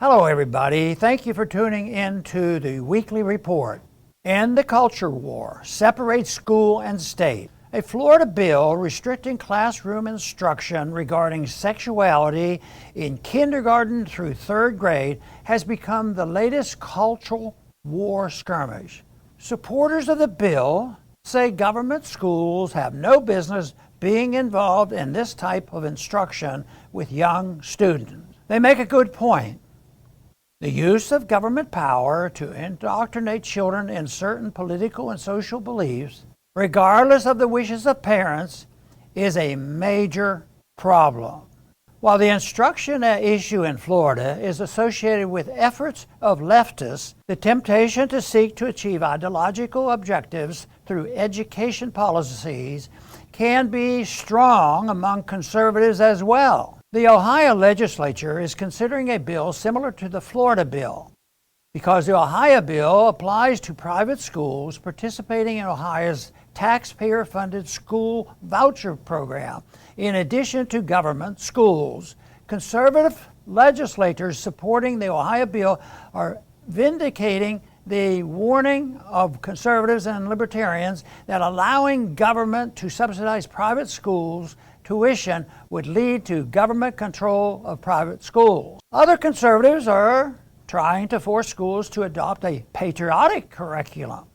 Hello everybody, thank you for tuning in to the weekly report. End the culture war, separate school and state. A Florida bill restricting classroom instruction regarding sexuality in kindergarten through third grade has become the latest cultural war skirmish. Supporters of the bill say government schools have no business being involved in this type of instruction with young students. They make a good point. The use of government power to indoctrinate children in certain political and social beliefs, regardless of the wishes of parents, is a major problem. While the instruction at issue in Florida is associated with efforts of leftists, the temptation to seek to achieve ideological objectives through education policies can be strong among conservatives as well. The Ohio legislature is considering a bill similar to the Florida bill because the Ohio bill applies to private schools participating in Ohio's taxpayer-funded school voucher program. In addition to government schools, conservative legislators supporting the Ohio bill are vindicating the warning of conservatives and libertarians that allowing government to subsidize private schools' tuition would lead to government control of private schools. Other conservatives are trying to force schools to adopt a patriotic curriculum.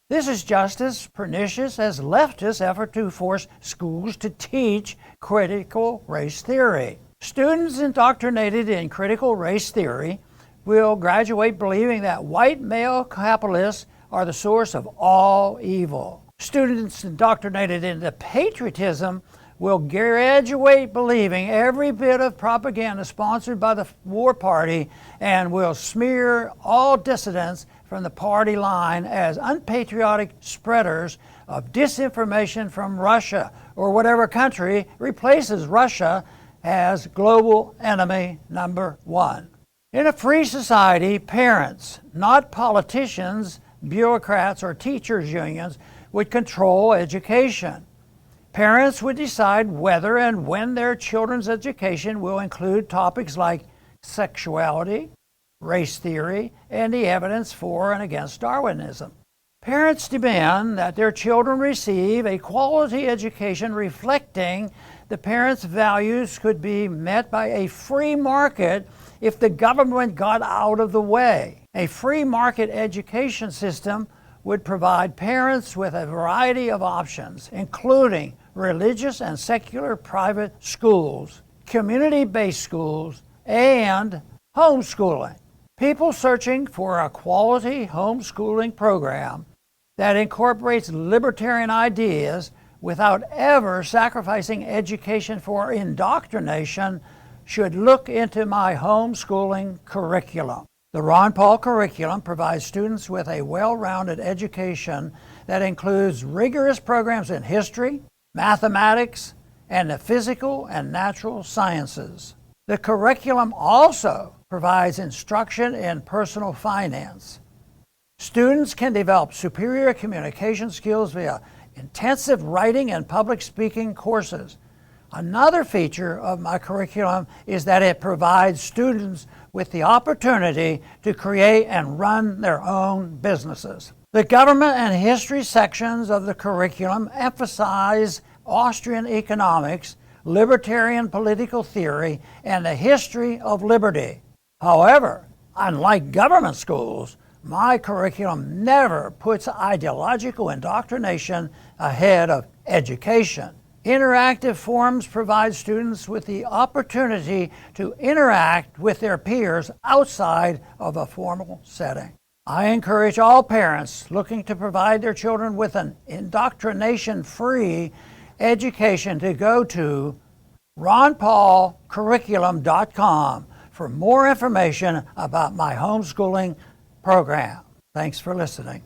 This is just as pernicious as leftists' effort to force schools to teach critical race theory. Students indoctrinated in critical race theory will graduate believing that white male capitalists are the source of all evil. Students indoctrinated into patriotism will graduate believing every bit of propaganda sponsored by the war party and will smear all dissidents from the party line as unpatriotic spreaders of disinformation from Russia or whatever country replaces Russia as global enemy number one. In a free society, parents, not politicians, bureaucrats, or teachers' unions, would control education. Parents would decide whether and when their children's education will include topics like sexuality, race theory, and the evidence for and against Darwinism. Parents demand that their children receive a quality education reflecting the parents' values could be met by a free market if the government got out of the way. A free market education system would provide parents with a variety of options, including religious and secular private schools, community-based schools, and homeschooling. People searching for a quality homeschooling program that incorporates libertarian ideas without ever sacrificing education for indoctrination should look into my homeschooling curriculum. The Ron Paul curriculum provides students with a well-rounded education that includes rigorous programs in history, mathematics, and the physical and natural sciences. The curriculum also provides instruction in personal finance. Students can develop superior communication skills via intensive writing and public speaking courses. Another feature of my curriculum is that it provides students with the opportunity to create and run their own businesses. The government and history sections of the curriculum emphasize Austrian economics, libertarian political theory, and the history of liberty. However, unlike government schools, my curriculum never puts ideological indoctrination ahead of education. Interactive forms provide students with the opportunity to interact with their peers outside of a formal setting. I encourage all parents looking to provide their children with an indoctrination-free education to go to ronpaulcurriculum.com for more information about my homeschooling program. Thanks for listening.